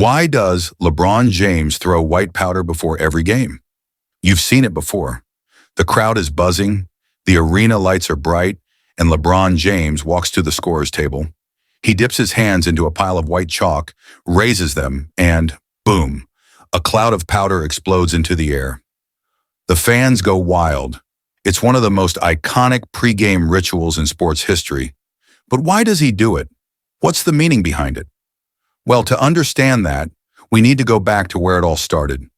Why does LeBron James throw white powder before every game? You've seen it before. The crowd is buzzing, the arena lights are bright, and LeBron James walks to the scorer's table. He dips his hands into a pile of white chalk, raises them, and boom, a cloud of powder explodes into the air. The fans go wild. It's one of the most iconic pregame rituals in sports history. But why does he do it? What's the meaning behind it? Well, to understand that, we need to go back to where it all started.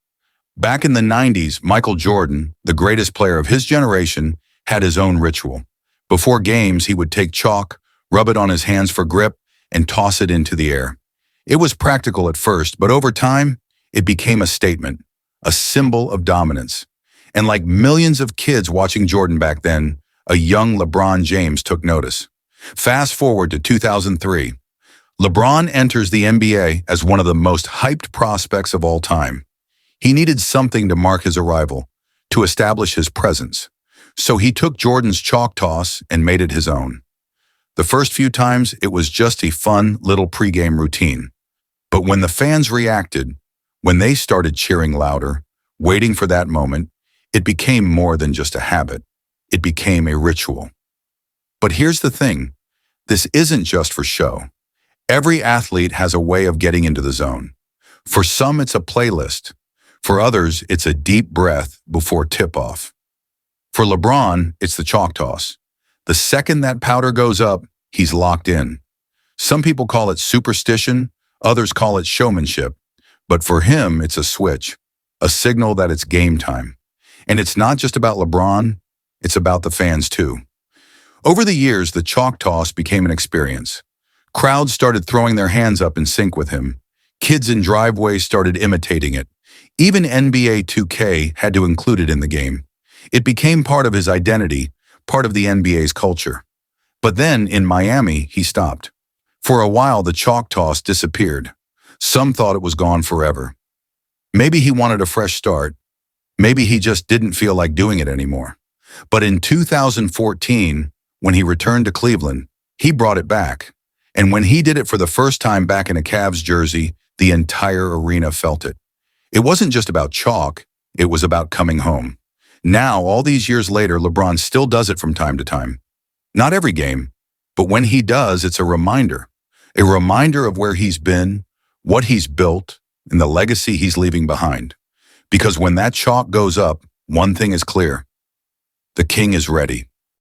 Back in the 90s, Michael Jordan, the greatest player of his generation, had his own ritual. Before games, he would take chalk, rub it on his hands for grip, and toss it into the air. It was practical at first, but over time, it became a statement, a symbol of dominance. And like millions of kids watching Jordan back then, a young LeBron James took notice. Fast forward to 2003. LeBron enters the NBA as one of the most hyped prospects of all time. He needed something to mark his arrival, to establish his presence. So he took Jordan's chalk toss and made it his own. The first few times, it was just a fun little pregame routine. But when the fans reacted, when they started cheering louder, waiting for that moment, it became more than just a habit. It became a ritual. But here's the thing. This isn't just for show. Every athlete has a way of getting into the zone. For some, it's a playlist. For others, it's a deep breath before tip-off. For LeBron, it's the chalk toss. The second that powder goes up, he's locked in. Some people call it superstition, others call it showmanship. But for him, it's a switch, a signal that it's game time. And it's not just about LeBron, it's about the fans too. Over the years, the chalk toss became an experience. Crowds started throwing their hands up in sync with him. Kids in driveways started imitating it. Even NBA 2K had to include it in the game. It became part of his identity, part of the NBA's culture. But then, in Miami, he stopped. For a while, the chalk toss disappeared. Some thought it was gone forever. Maybe he wanted a fresh start. Maybe he just didn't feel like doing it anymore. But in 2014, when he returned to Cleveland, he brought it back. And when he did it for the first time back in a Cavs jersey, the entire arena felt it. It wasn't just about chalk, it was about coming home. Now, all these years later, LeBron still does it from time to time. Not every game, but when he does, it's a reminder of where he's been, what he's built, and the legacy he's leaving behind. Because when that chalk goes up, one thing is clear. The king is ready.